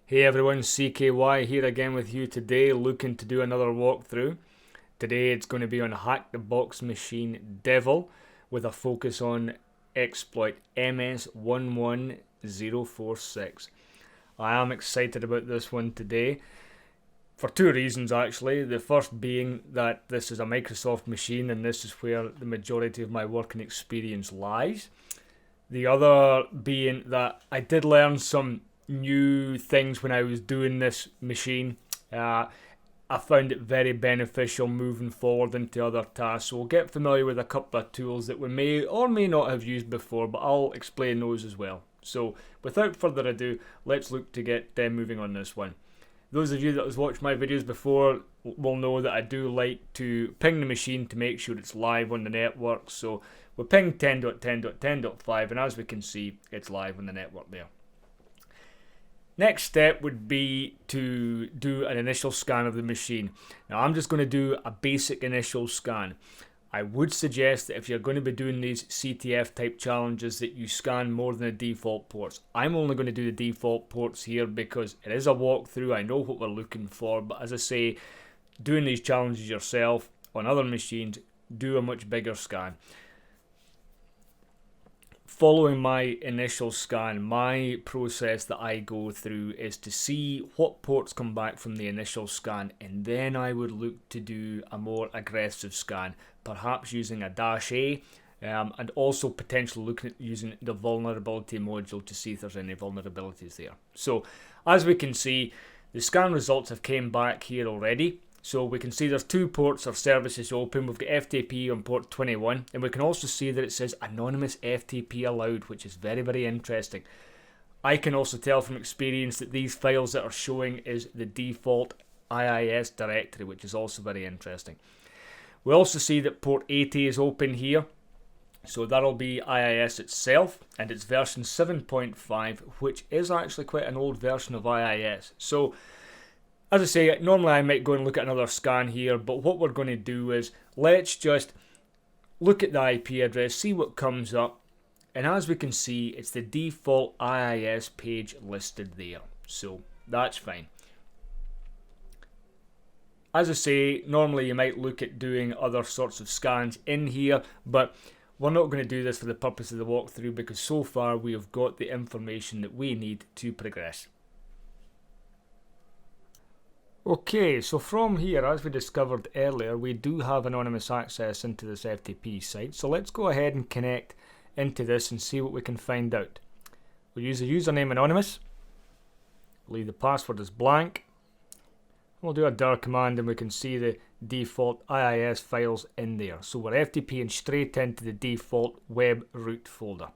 Hey everyone, CKY here again with you today, looking to do another walkthrough. Today it's going to be on Hack the Box machine Devel with a focus on exploit MS11-046. I am excited about this one today for two reasons actually. The first being that this is a Microsoft machine and this is where the majority of my working experience lies. The other being that I did learn some new things when I was doing this machine. I found it very beneficial moving forward into other tasks, so we'll get familiar with a couple of tools that we may or may not have used before, but I'll explain those as well. So without further ado, let's look to get moving on this one. Those of you that have watched my videos before will know that I do like to ping the machine to make sure it's live on the network. So we ping 10.10.10.5 and as we can see, it's live on the network there. Next step would be to do an initial scan of the machine. Now I'm just going to do a basic initial scan. I would suggest that if you're going to be doing these CTF type challenges that you scan more than the default ports. I'm only going to do the default ports here because it is a walkthrough. I know what we're looking for, but as I say, doing these challenges yourself on other machines, do a much bigger scan. Following my initial scan, my process that I go through is to see what ports come back from the initial scan, and then I would look to do a more aggressive scan, perhaps using a -A, and also potentially looking at using the vulnerability module to see if there's any vulnerabilities there. So as we can see, the scan results have came back here already. So we can see there's two ports or services open. We've got FTP on port 21, and we can also see that it says anonymous FTP allowed, which is very, very interesting. I can also tell from experience that these files that are showing is the default IIS directory, which is also very interesting. We also see that port 80 is open here. So that'll be IIS itself, and it's version 7.5, which is actually quite an old version of IIS. So as I say, normally I might go and look at another scan here, but what we're going to do is let's just look at the IP address, see what comes up, and as we can see, it's the default IIS page listed there, so that's fine. As I say, normally you might look at doing other sorts of scans in here, but we're not going to do this for the purpose of the walkthrough because so far we have got the information that we need to progress. Okay, so from here, as we discovered earlier, we do have anonymous access into this FTP site. So let's go ahead and connect into this and see what we can find out. We'll use the username anonymous, leave the password as blank. We'll do a dir command and we can see the default IIS files in there. So we're FTPing straight into the default web root folder.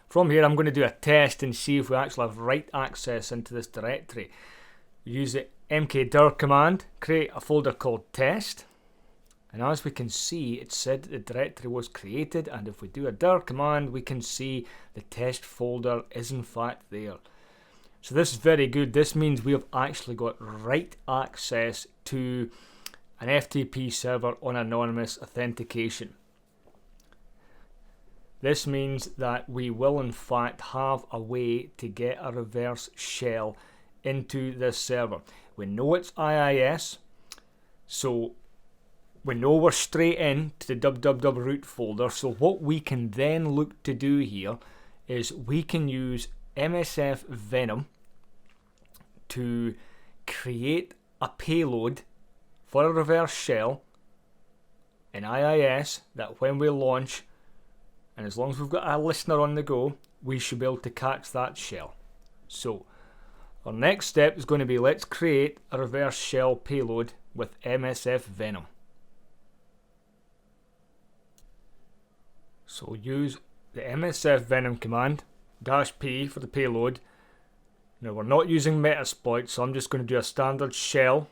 From here, I'm going to do a test and see if we actually have write access into this directory. Use the mkdir command, create a folder called test, and as we can see it said that the directory was created, and if we do a dir command we can see the test folder is in fact there. So this is very good. This means we have actually got write access to an FTP server on anonymous authentication. This means that we will in fact have a way to get a reverse shell into this server. We know it's IIS, so we know we're straight in to the www root folder. So what we can then look to do here is we can use MSF Venom to create a payload for a reverse shell in IIS that when we launch, and as long as we've got a listener on the go, we should be able to catch that shell. So our next step is going to be let's create a reverse shell payload with MSF Venom. So use the MSF Venom command, -p for the payload. Now we're not using Metasploit, so I'm just going to do a standard shell.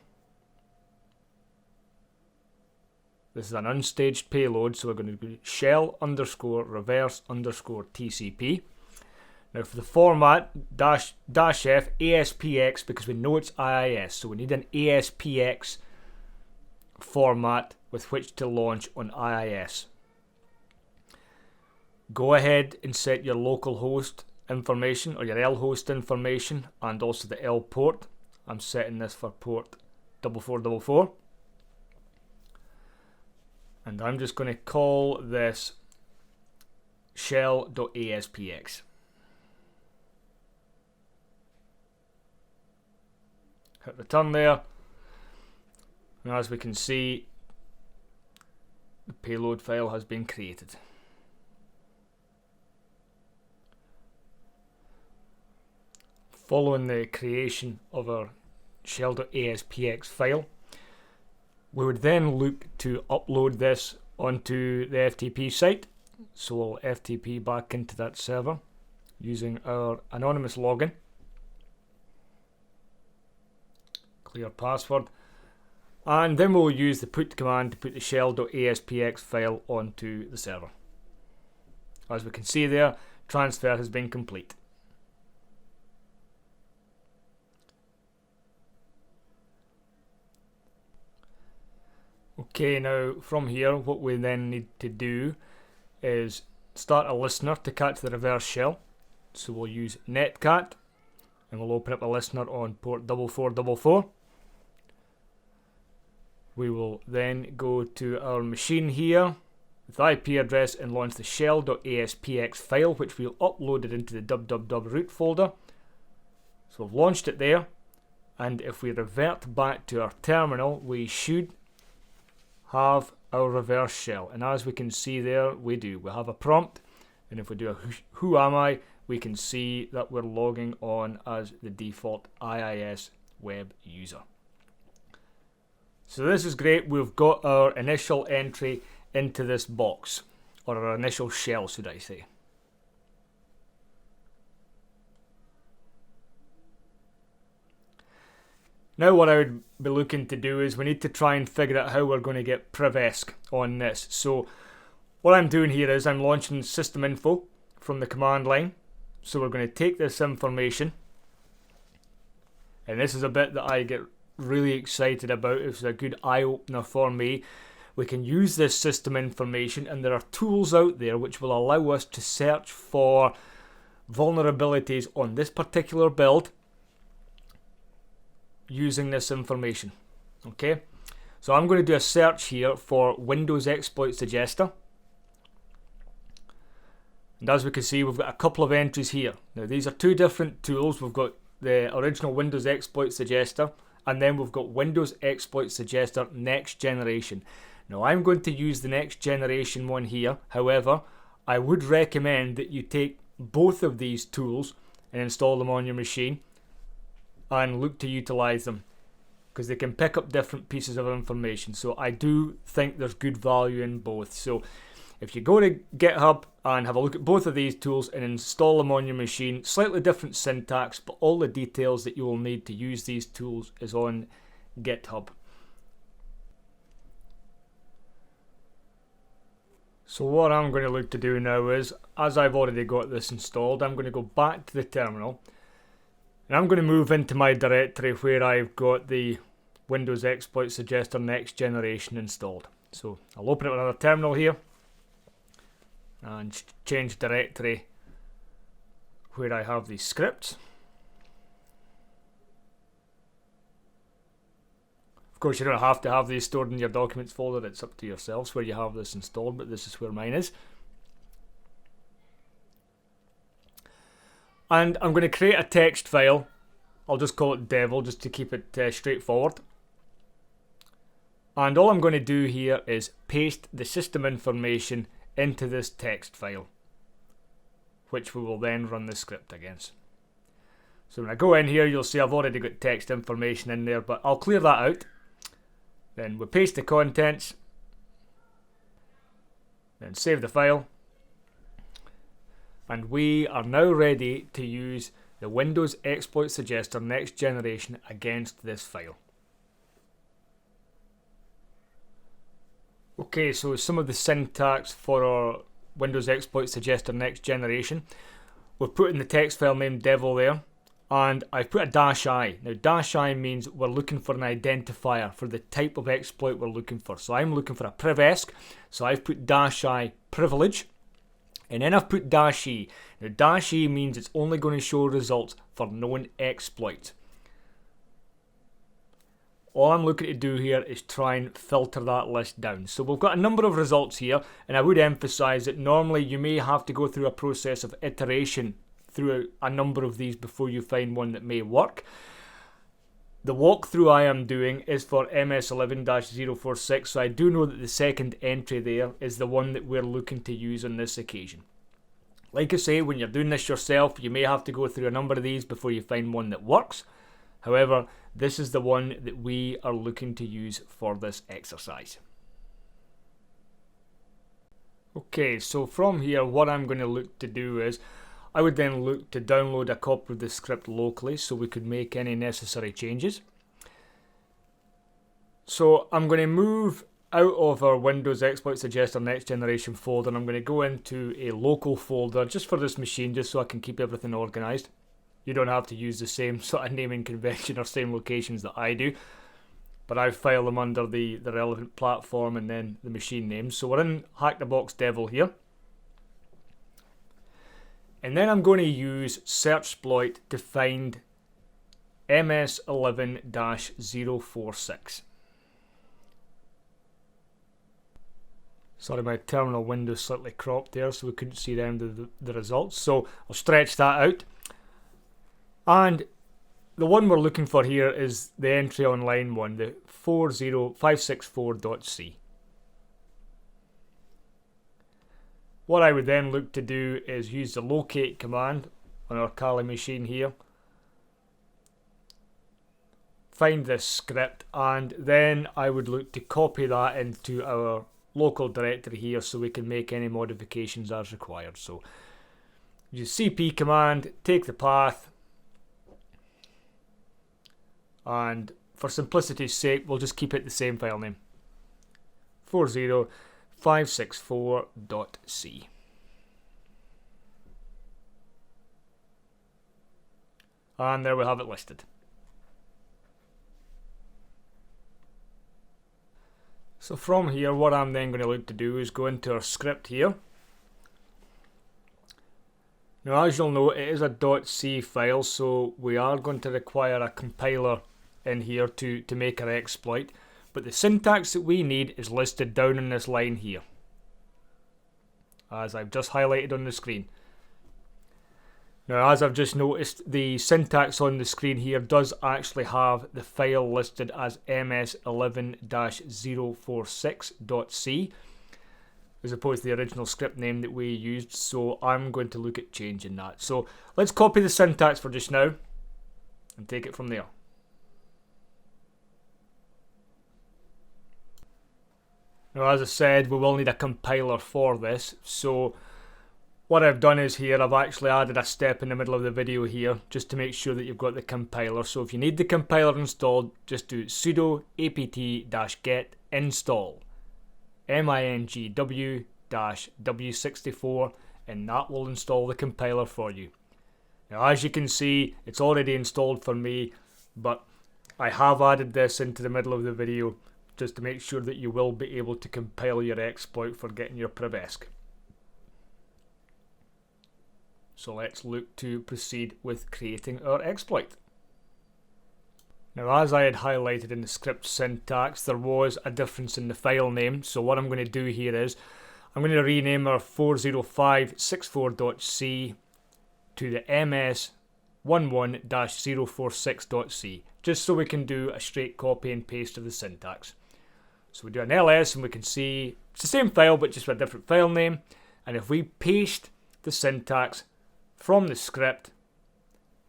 This is an unstaged payload, so we're going to do shell underscore reverse underscore TCP. Now for the format, -f ASPX, because we know it's IIS, so we need an ASPX format with which to launch on IIS. Go ahead and set your local host information or your L host information and also the L port. I'm setting this for port 4444. And I'm just going to call this shell.aspx. Hit return there. And as we can see, the payload file has been created. Following the creation of our shell.aspx file, we would then look to upload this onto the FTP site. So we'll FTP back into that server using our anonymous login. Clear password. And then we'll use the put command to put the shell.aspx file onto the server. As we can see there, transfer has been complete. Okay, now from here what we then need to do is start a listener to catch the reverse shell. So we'll use netcat and we'll open up a listener on port 4444. We will then go to our machine here with the IP address and launch the shell.aspx file, which we'll upload it into the www root folder. So we've launched it there, and if we revert back to our terminal, we should have our reverse shell. And as we can see there, we do. We have a prompt, and if we do a who am I, we can see that we're logging on as the default IIS web user. So this is great. We've got our initial entry into this box, or our initial shell, should I say. Now what I would be looking to do is we need to try and figure out how we're going to get privesc on this. So what I'm doing here is I'm launching system info from the command line. So we're going to take this information, and this is a bit that I get really excited about. It's a good eye-opener for me. We can use this system information, and there are tools out there which will allow us to search for vulnerabilities on this particular build using this information. Okay, so I'm going to do a search here for Windows Exploit Suggester, and as we can see, we've got a couple of entries here. Now these are two different tools. We've got the original Windows Exploit Suggester, and then we've got Windows Exploit Suggester Next Generation. Now I'm going to use the Next Generation one here. However, I would recommend that you take both of these tools and install them on your machine and look to utilize them, because they can pick up different pieces of information. So I do think there's good value in both. So if you go to GitHub and have a look at both of these tools and install them on your machine, slightly different syntax, but all the details that you will need to use these tools is on GitHub. So what I'm going to look to do now is, as I've already got this installed, I'm going to go back to the terminal, and I'm going to move into my directory where I've got the Windows Exploit Suggester Next Generation installed. So I'll open up another terminal here and change directory where I have these scripts. Of course, you don't have to have these stored in your documents folder. It's up to yourselves where you have this installed, but this is where mine is. And I'm going to create a text file. I'll just call it Devel just to keep it straightforward. And all I'm going to do here is paste the system information into this text file, which we will then run the script against. So when I go in here, you'll see I've already got text information in there, but I'll clear that out. Then we paste the contents, then save the file, and we are now ready to use the Windows Exploit Suggester Next Generation against this file. Okay, so some of the syntax for our Windows Exploit Suggester Next Generation. We've put in the text file name Devel there, and I've put a -i. Now -i means we're looking for an identifier for the type of exploit we're looking for. So I'm looking for a privesc, so I've put -i privilege And then I've put -e. Now -e means it's only going to show results for known exploits. All I'm looking to do here is try and filter that list down. So we've got a number of results here, and I would emphasize that normally you may have to go through a process of iteration through a number of these before you find one that may work. The walkthrough I am doing is for MS11-046, so I do know that the second entry there is the one that we're looking to use on this occasion. Like I say, when you're doing this yourself, you may have to go through a number of these before you find one that works. However, this is the one that we are looking to use for this exercise. Okay, so from here, what I'm going to look to do is, I would then look to download a copy of the script locally so we could make any necessary changes. So I'm going to move out of our Windows Exploit Suggester Next Generation folder, and I'm going to go into a local folder just for this machine, just so I can keep everything organized. You don't have to use the same sort of naming convention or same locations that I do, but I file them under the relevant platform and then the machine name. So we're in Hack the Box Devel here. And then I'm going to use Searchsploit to find MS11-046. Sorry, my terminal window slightly cropped there, so we couldn't see the end of the results. So I'll stretch that out. And the one we're looking for here is the entry on line 1, the 40564.c. What I would then look to do is use the locate command on our Kali machine here. Find this script, and then I would look to copy that into our local directory here so we can make any modifications as required. So use cp command, take the path, and for simplicity's sake we'll just keep it the same file name, 40564.c. and there we have it listed. So from here, what I'm then going to look to do is go into our script here. Now, as you'll note, it is a .c file, so we are going to require a compiler in here to make our exploit. But the syntax that we need is listed down in this line here, as I've just highlighted on the screen. Now, as I've just noticed, the syntax on the screen here does actually have the file listed as MS11-046.c, as opposed to the original script name that we used, so I'm going to look at changing that. So let's copy the syntax for just now and take it from there. Now, as I said, we will need a compiler for this, so what I've done is here, I've actually added a step in the middle of the video here, just to make sure that you've got the compiler. So if you need the compiler installed, just do sudo apt-get install mingw-w64, and that will install the compiler for you. Now, as you can see, it's already installed for me, but I have added this into the middle of the video just to make sure that you will be able to compile your exploit for getting your Privesk. So let's look to proceed with creating our exploit. Now, as I had highlighted in the script syntax, there was a difference in the file name. So what I'm going to do here is, I'm going to rename our 40564.c to the MS11-046.c, just so we can do a straight copy and paste of the syntax. So we do an ls and we can see it's the same file but just with a different file name. And if we paste the syntax from the script,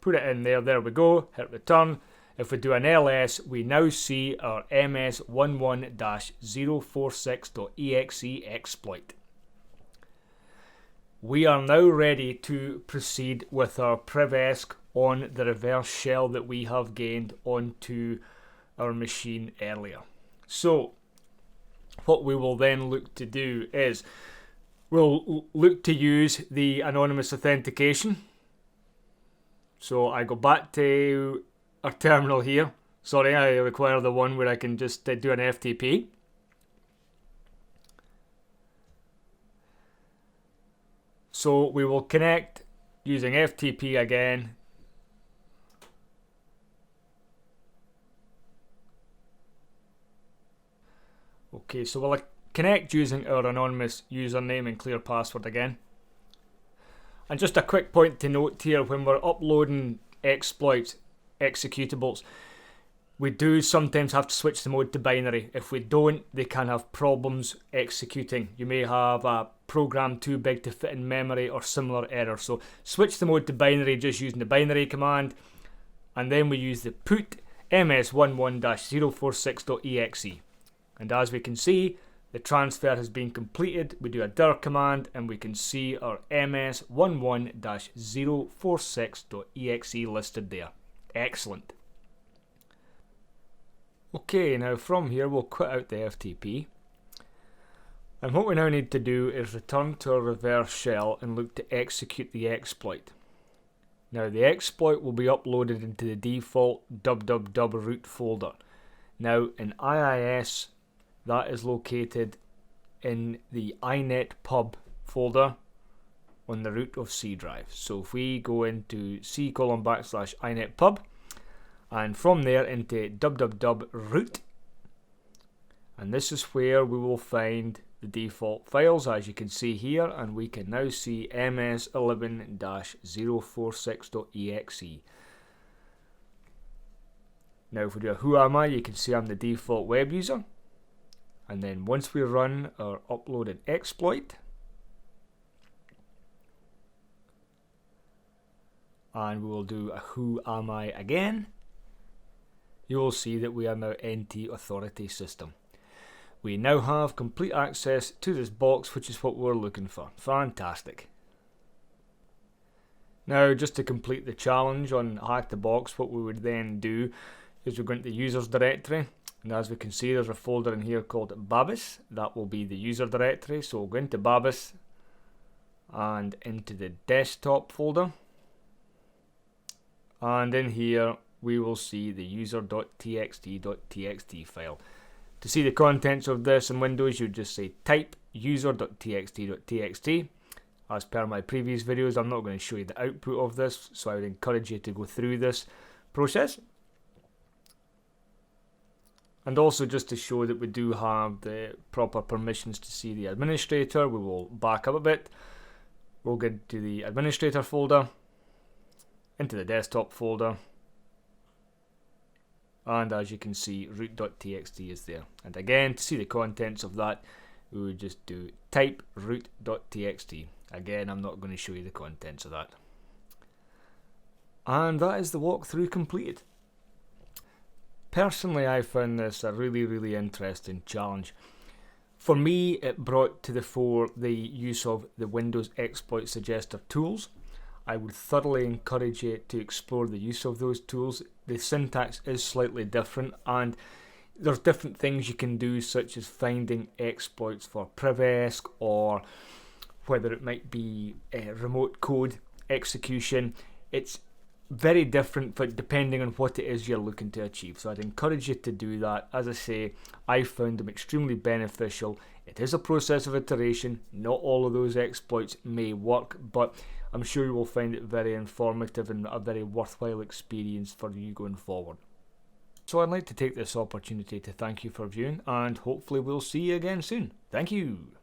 put it in there, there we go, hit return. If we do an ls, we now see our MS11-046.exe exploit. We are now ready to proceed with our Privesk on the reverse shell that we have gained onto our machine earlier. So what we will then look to do is we'll look to use the anonymous authentication. So I go back to our terminal here. Sorry, I require the one where I can just do an FTP. So we will connect using FTP again. Okay, so we'll connect using our anonymous username and clear password again. And just a quick point to note here, when we're uploading exploits, executables, we do sometimes have to switch the mode to binary. If we don't, they can have problems executing. You may have a program too big to fit in memory or similar error. So switch the mode to binary just using the binary command. And then we use the put MS11-046.exe. And as we can see, the transfer has been completed. We do a dir command and we can see our MS11-046.exe listed there. Excellent. Okay, now from here we'll quit out the FTP. And what we now need to do is return to our reverse shell and look to execute the exploit. Now the exploit will be uploaded into the default www root folder. Now in IIS, that is located in the inetpub folder on the root of C drive. So if we go into c:\inetpub, and from there into www root, and this is where we will find the default files, as you can see here, and we can now see ms11-046.exe. Now if we do a who am I, you can see I'm the default web user. And then once we run our uploaded exploit, and we will do a who am I again, you will see that we are now NT Authority System. We now have complete access to this box, which is what we're looking for. Fantastic. Now, just to complete the challenge on Hack the Box, what we would then do is we go into the users directory, and as we can see, there's a folder in here called Babis. That will be the user directory. So we'll go into Babis and into the desktop folder, and in here we will see the user.txt.txt file. To see the contents of this in Windows, you just say type user.txt.txt. As per my previous videos, I'm not going to show you the output of this, so I would encourage you to go through this process. And also, just to show that we do have the proper permissions to see the administrator, we will back up a bit. We'll get to the administrator folder, into the desktop folder, and as you can see, root.txt is there. And again, to see the contents of that, we would just do type root.txt. Again, I'm not going to show you the contents of that. And that is the walkthrough completed. Personally, I found this a really interesting challenge. For me, it brought to the fore the use of the Windows Exploit Suggester tools. I would thoroughly encourage you to explore the use of those tools. The syntax is slightly different, and there's different things you can do, such as finding exploits for Privesk, or whether it might be remote code execution. It's very different, but depending on what it is you're looking to achieve. So I'd encourage you to do that. As I say, I found them extremely beneficial. It is a process of iteration. Not all of those exploits may work, but I'm sure you will find it very informative and a very worthwhile experience for you going forward. So I'd like to take this opportunity to thank you for viewing, and hopefully we'll see you again soon. Thank you.